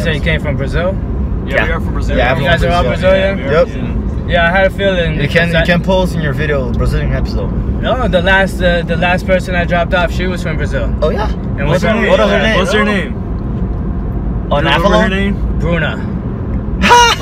said you came from Brazil? Yeah, we are from Brazil. Yeah, you guys are all Brazilian? Yep. Yeah, I had a feeling. You can post in your video Brazilian episode. No, the last person I dropped off, she was from Brazil. Oh yeah. And What was her name? What's her name? Oh, Do you remember her name? Bruna.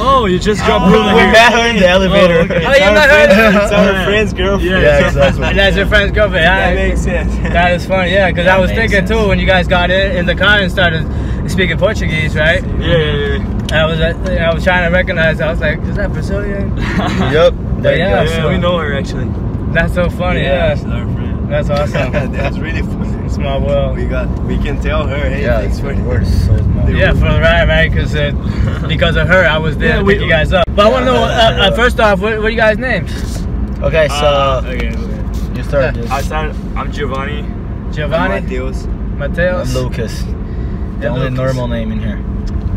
Oh, you just dropped Bruna We here. met her in the elevator. Oh, okay. Oh, you met her? It's our friend's girlfriend. Yeah, exactly. That's your friend's girlfriend. That makes sense. That is funny, yeah, because I was thinking too when you guys got in the car and started speaking Portuguese, right? Yeah. I was trying to recognize. I was like, is that Brazilian? Yep. There you Yeah, go. Yeah, we know her actually. That's so funny. Yeah, she's our friend. that's awesome. That's really funny. Small world. We can tell her, hey, Yeah, thanks for we're so small. Yeah, for the ride, right? Because of her, I was there to pick you guys up. But I want to know, first off, what are you guys' names? Okay, so Okay. you start. I'm Giovanni. Giovanni, Mateus. Mateus. Lucas. The only Lucas. normal name in here.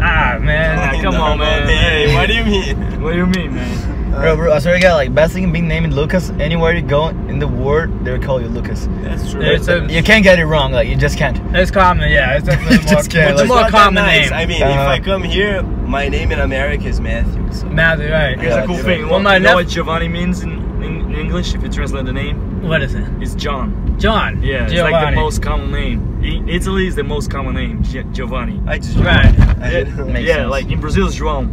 Ah, man. Come on, man. Hey, what do you mean? What do you mean, man? Bro, I swear to God, like, best thing being named Lucas, anywhere you go in the world, they'll call you Lucas. That's true. You can't get it wrong, like, you just can't. It's common, yeah. It's definitely Just can't, it's a like- more Not that common nice. name. I mean, if I come here, my name in America is Matthew. So. Matthew, right? Here's a cool thing. Well, You know what Giovanni means in English if you translate the name? What is it? It's John. John. Yeah, it's Giovanni. like the most common name. Italy is the most common name, Giovanni. I just Right. Makes Yeah, sense. like in Brazil it's João.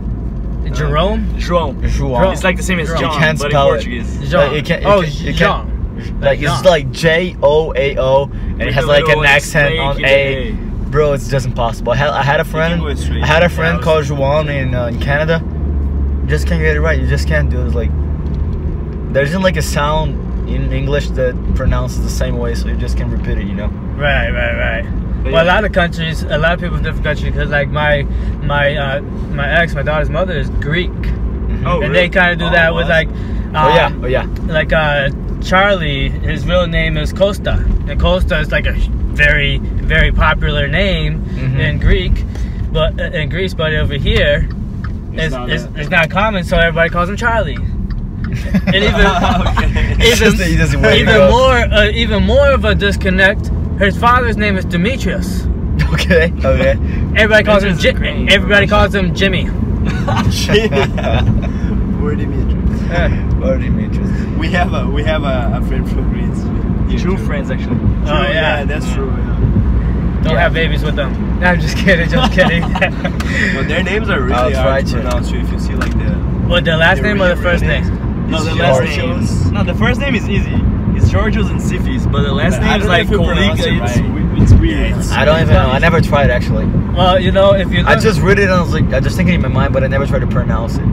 Jerome? João. João. It's like the same as You John, can't but in spell it. Portuguese. Jean. you can't- Oh, you Jean. Like, it's like J-O-A-O, and it With has a like little an accent snake on in the A. A. Bro, it's just impossible. I had a friend. go straight. I had a Yeah, friend I was- called Juan in Canada. You just can't get it right. You just can't do it. It's like there isn't like a sound in English that pronounces the same way, so you just can't repeat it. You know. Right. But Well, a yeah. lot of countries, a lot of people in different countries, because like my ex, my daughter's mother is Greek, Oh, and really? they kind of do that with like, Oh yeah. like Charlie. His real name is Costa, and Costa is like a very, very popular name in Greek, but in Greece. But over here, it's not common, so everybody calls him Charlie. And even more of a disconnect. His father's name is Demetrius. Okay. Everybody calls him everybody calls him Jimmy. We're Dimitris. Or Demetrius. We have a friend from Greece. Two friends actually. Oh yeah, that's true. don't have babies with them. No, I'm just kidding. Just kidding. No, their names are really I'll try hard to to. pronounce too. If you see like the What, the last name or the real first names. name? No, the It's last Georgios. name. No, the first name is easy. It's Georgios and Sifis, but the last But I name is don't know like if you pronounce it Koliga. right. It's weird. Yeah, I don't even know. I never tried actually. Well, you know, if you I look, just read it and I was like, I just thinking in my mind, but I never tried to pronounce it.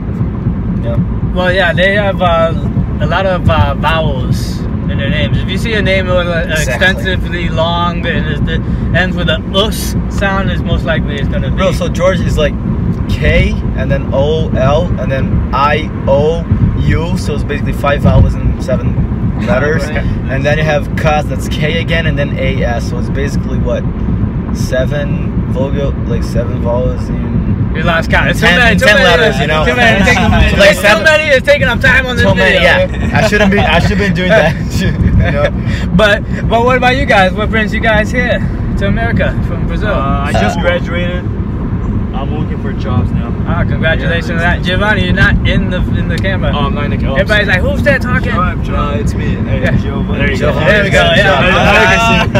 Yeah. well, yeah, they have a lot of vowels in their names. If you see a name with extensively long and it ends with a us sound, is most likely it's gonna be. Bro, so George is like K and then O L and then I O U, so it's basically 5 vowels and 7 letters. Right. And then you have Kas, that's K again, and then A S, so it's basically what 7 vowels in You lost count. It's 10 letters, you know. Too many. Like It's too seven- many. It's taking up time on this so video. many. Yeah, I should have been doing that. You know. But what about you guys? What brings you guys here to America from Brazil? I just graduated. I'm looking for jobs now. Ah, congratulations on that, Giovanni. You're not in the camera. Oh, I'm not in the camera. Everybody's like, "Who's that talking?" No, it's me. Hey, Yeah. Giovanni. There you go. There we go. Yeah.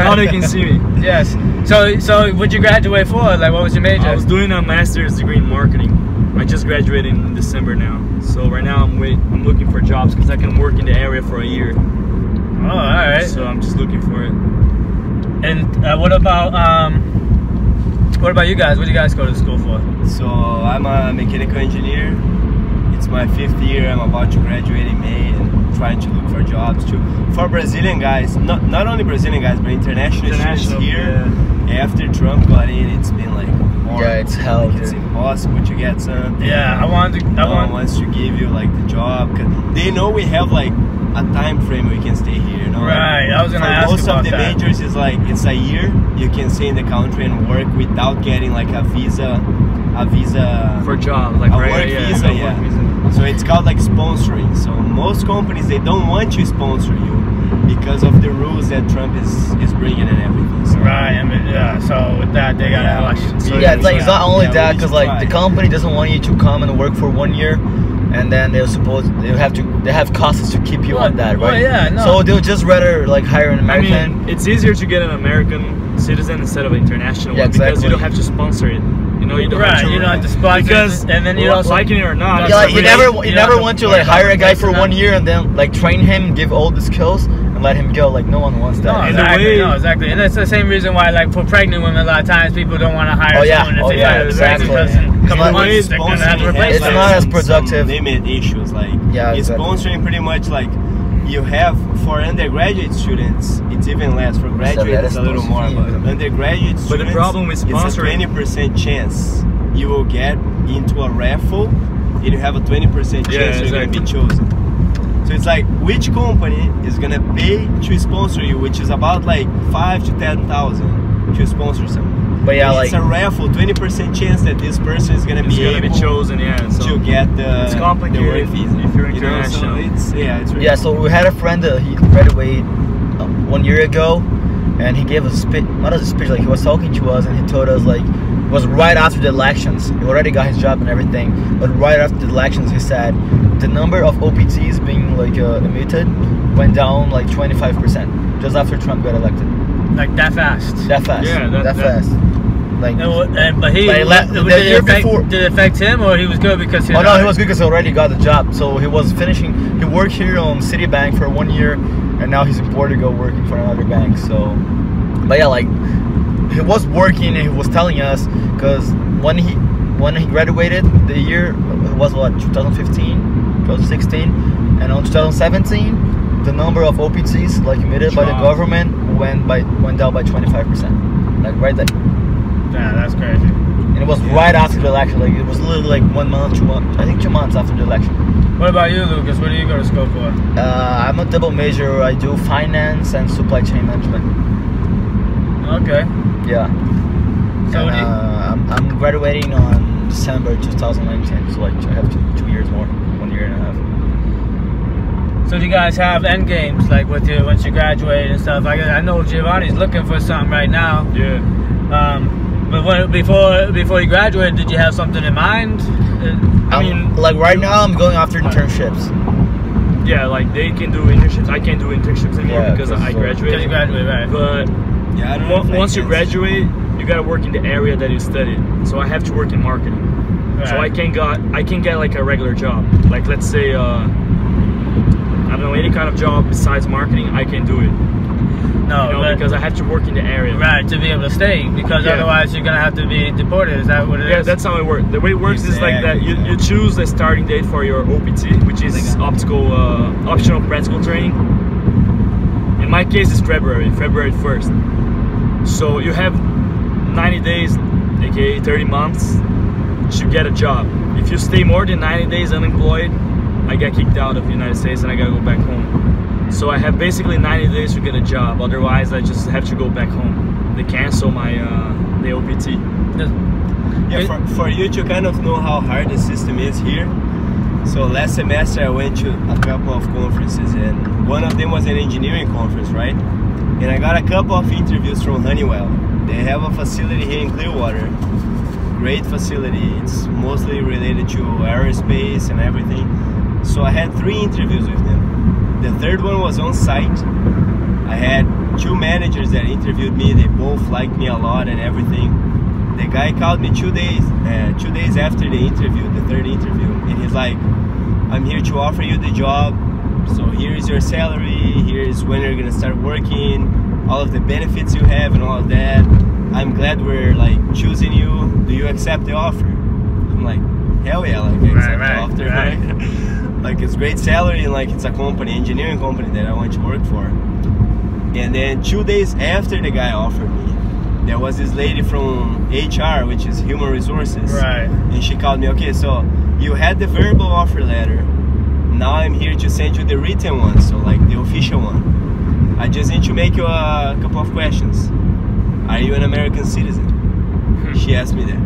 Now they can see me. Yes. So what'd you graduate for? Like, what was your major? I was doing a master's degree in marketing. I just graduated in December now. So right now I'm looking for jobs because I can work in the area for a year. Oh, all right. So I'm just looking for it. And what about you guys? What do you guys go to school for? So I'm a mechanical engineer. It's my 5th year. I'm about to graduate in May and trying to look for jobs too. For Brazilian guys, not only Brazilian guys, but international students here. Yeah. After Trump got in, it's been like hard. Yeah, it's hell, Like, it's dude. impossible to get something. Yeah, No one I wants to give you like the job. 'Cause they know we have like a time frame we can stay here. You know. Right, I was gonna ask most about of the that. majors is like it's a year. You can stay in the country and work without getting like a visa. For jobs, like a right, work yeah, visa, a yeah. work visa. So it's called like sponsoring. So most companies they don't want to sponsor you, because of the rules that Trump is bringing and everything. So, Right, I mean, yeah. So with that, they gotta watch. So Yeah, it's like it's not only Yeah, we that, need because to like try. the company doesn't want you to come and work for 1 year, and then they have costs to keep you on that, right? Well, yeah, no. So they'll just rather like hire an I American. mean, it's easier to get an American citizen instead of an international Yeah, one because exactly. you don't have to sponsor it. You know, you don't have Right, to, you don't have to sponsor because it, and then you also liking it or not. Yeah, like it's you a never really- you don't never have want to to worry like about hire a guy the for person 1 year and then like train him, give all the skills, and let him go. Like no one wants that. No, And the exactly. way- No, exactly. And that's the same reason why, like, for pregnant women, a lot of times people don't want to hire Oh, yeah. someone if Oh, they yeah, find exactly. because It's come not- on, it's they're gonna have to Sponsoring replace has, It's them. not as some productive. limit issues. Like Yeah, it's exactly. sponsoring pretty much like you have for undergraduate students. It's even less. For graduate, that it's is a little more. sponsoring. But undergraduate students, But the problem with it's a sponsoring- 20% chance you will get into a raffle, and you have a 20% chance Yeah, you're gonna be exactly. chosen. So it's like which company is gonna pay to sponsor you, which is about like 5 to 10,000 to sponsor someone. But yeah, And like it's a raffle, 20% chance that this person is gonna It's be gonna be able chosen, yeah. So to get the it's complicated the work visa. if you're You know, so international. it's really yeah. So we had a friend that he graduated 1 year ago, and he gave a speech. Not a speech, like he was talking to us, and he told us like it was right after the elections. He already got his job and everything, but right after the elections, he said the number of OPTs being like emitted went down like 25% just after Trump got elected. Like that fast. That fast. Yeah, that- fast. Like. But he, Like, the did, year it affect, before- did it affect him, or he was good because he? Oh no, he was good because he already got the job. So he was finishing. He worked here on Citibank for 1 year, and now he's in Portugal working for another bank. So, but yeah, like he was working, and he was telling us because when he graduated, the year was what 2015, 2016, and on 2017, the number of OPTs like emitted by the Dropped. government went down by 25%. Like right there. Yeah, that's crazy. And it was right after the election. Like it was literally like 1 month, 2 months. I think 2 months after the election. What about you, Lucas? What do you go to school for? I'm a double major. I do finance and supply chain management. Okay. Yeah. So And, what do you, I'm graduating on December 2019. So like I have 2 years more, 1 year and a half. so do you guys have end games like with you once you graduate and stuff? Like I know Giovanni's looking for something right now. Yeah. But before you graduated, did you have something in mind? I mean, like right now I'm going after internships. yeah, like they can do internships. I can't do internships anymore Yeah, because I because graduated. Because you graduated, right? But Yeah, I don't know if I once you can- graduate, you gotta work in the area that you studied. So I have to work in marketing. So I can get like a regular job. Like let's say I don't know, any kind of job besides marketing, I can do it. No, You know, but- because I have to work in the area. right, to be able to stay, because Yeah. otherwise you're gonna have to be deported. Is that what it is? Yeah, that's how it works. The way it works is like that. You Exactly. choose the starting date for your OPT, which is optional practical training. In my case, it's February 1st. So you have 90 days, aka 30 months, to get a job. If you stay more than 90 days unemployed, I get kicked out of the United States and I gotta go back home. So I have basically 90 days to get a job. Otherwise, I just have to go back home. They cancel my the OPT. Yeah, for you to kind of know how hard the system is here. So last semester I went to a couple of conferences, and one of them was an engineering conference, right? And I got a couple of interviews from Honeywell. They have a facility here in Clearwater. Great facility. It's mostly related to aerospace and everything. So I had 3 interviews with them. The third one was on site. I had 2 managers that interviewed me. They both liked me a lot and everything. The guy called me 2 days after the interview, the third interview, and he's like, "I'm here to offer you the job. So here is your salary. Here is when you're gonna start working. All of the benefits you have and all of that. I'm glad we're like choosing you. Do you accept the offer?" I'm like, "Hell yeah! Like I accept the offer. right. Like it's great salary and like it's a company, engineering company that I want to work for." And then 2 days after the guy offered me, there was this lady from HR, which is human resources. Right. And she called me, "Okay, so you had the verbal offer letter. Now I'm here to send you the written one, so like the official one. I just need to make you a couple of questions. Are you an American citizen?" She asked me that.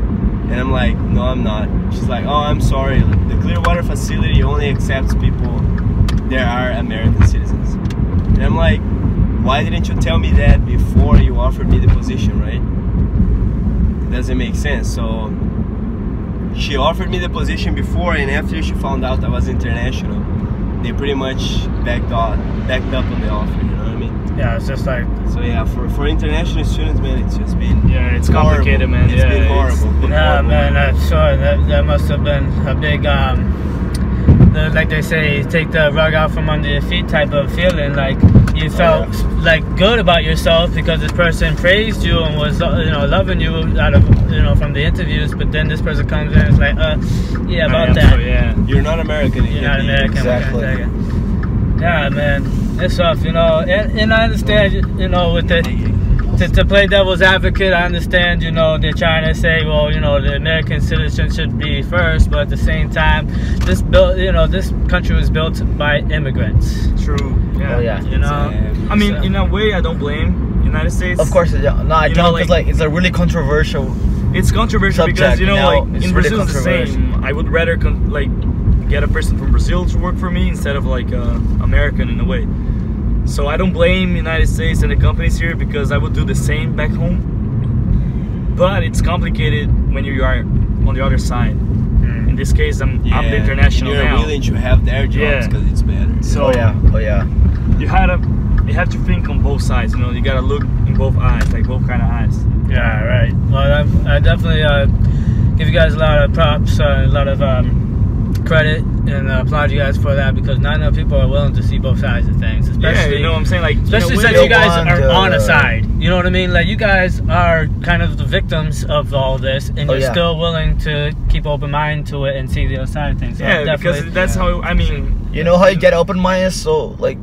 And I'm like, "No, I'm not." She's like, "Oh, I'm sorry. The Clearwater facility only accepts people that are American citizens." And I'm like, why didn't you tell me that before you offered me the position, right? It doesn't make sense. So she offered me the position before, and after she found out I was international, they pretty much backed up on the offer, you know what I mean? Yeah, it's just like... So yeah, for international students, man, it's just been... Yeah, it's complicated, man. It's been horrible. Yeah, man, I'm sure that must have been a big, like they say, take the rug out from under your feet type of feeling. Like you felt like good about yourself because this person praised you and was, you know, loving you out of, you know, from the interviews. But then this person comes in and is like, yeah, about that. So, yeah. You're not American. You're not American. Exactly. Yeah, man, it's tough, you know, and I understand, you know, with the to play devil's advocate, I understand, you know, they're trying to say, well, you know, the American citizen should be first, but at the same time, this country was built by immigrants. True. Yeah. Oh yeah. You know, I mean, in a way, I don't blame United States. Of course, yeah. No, I don't. Because like, it's a really controversial. It's controversial subject, because, you know, like it's in really Brazil it's the same. I would rather get a person from Brazil to work for me instead of like American in a way. So I don't blame United States and the companies here because I would do the same back home. But it's complicated when you are on the other side. In this case, I'm the international you're now. You're willing to have their jobs because it's better. So you have to think on both sides. You know, you gotta look in both eyes, like both kind of eyes. Yeah, right. Well, I definitely give you guys a lot of props, a lot of credit, and applaud you guys for that because not enough people are willing to see both sides of things. Especially, you know what I'm saying? Like, especially since you guys are on a side. You know what I mean? Like, you guys are kind of the victims of all this, and you're still willing to keep open mind to it and see the other side of things. So because that's how, I mean... You know how you get open-minded? So, like,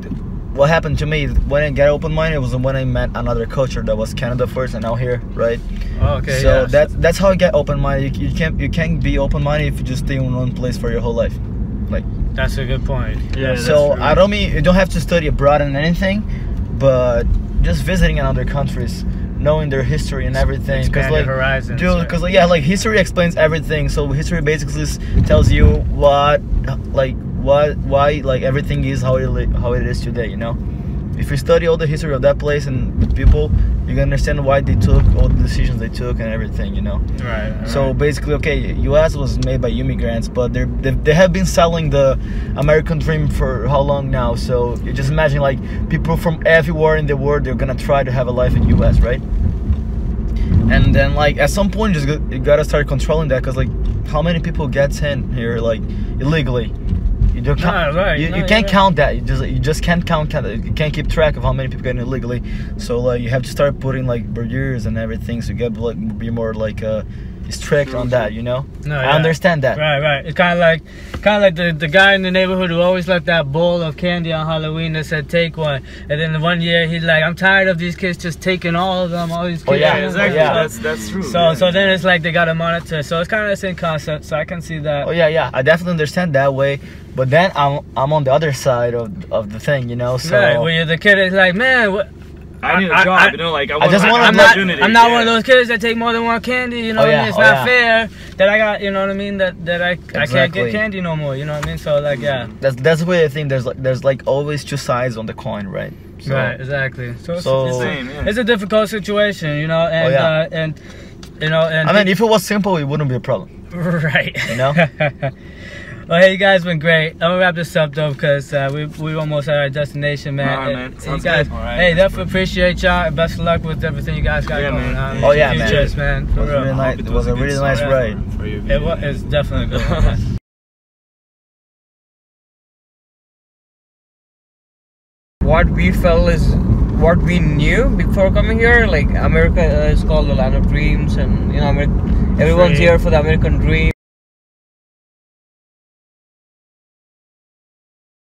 what happened to me when I get open-minded was when I met another culture that was Canada first and now here, right? Oh, okay. So that's how you get open-minded. You can't be open-minded if you just stay in one place for your whole life. Like, that's a good point. Yeah. So I don't mean you don't have to study abroad and anything, but just visiting in other countries, knowing their history and everything. Expand like, your horizons. Because like history explains everything. So history basically tells you why like everything is how it is today. You know, if you study all the history of that place and the people, you can understand why they took all the decisions they took and everything. You know. Right. So basically, okay, U.S. was made by immigrants, but they have been selling the American dream for how long now? So you just imagine like people from everywhere in the world, they're gonna try to have a life in U.S., right? And then like at some point, you gotta start controlling that because like how many people gets in here like illegally? You don't count, you can't count that. You just can't count it. You can't keep track of how many people get in illegally. So like you have to start putting like barriers and everything. So you get like be more like strict on that. You know. No, I understand that. Right. It's kind of like the guy in the neighborhood who always left that bowl of candy on Halloween that said take one, and then one year he's like, I'm tired of these kids just taking all of them. All these kids. Oh yeah, exactly. Yeah. That's true. So then it's like they gotta monitor. So it's kind of the same concept. So I can see that. Oh yeah. I definitely understand that way. But then I'm on the other side of the thing, you know. So right, where you're the kid is like, man, what? I need a job, you know, like I just want I'm not one of those kids that take more than one candy, you know what I mean? It's not fair that I got, you know what I mean, that I can't get candy no more, you know what I mean? So like That's the way I think there's like always two sides on the coin, right? So, right, exactly. So it's the same, it's a difficult situation, you know, and and you know, and I mean if it was simple it wouldn't be a problem. Right. You know? Well, hey, you guys been great. I'm gonna wrap this up though, because we almost at our destination, man. All right, man. Sounds guys, good. Right, hey, definitely appreciate y'all. Best of luck with everything you guys got going on. Oh yeah, man. Futures, man. For real. It was a really nice ride. It's definitely a good one, man. What we felt is what we knew before coming here. Like America is called the land of dreams, and you know, everyone's here for the American dream.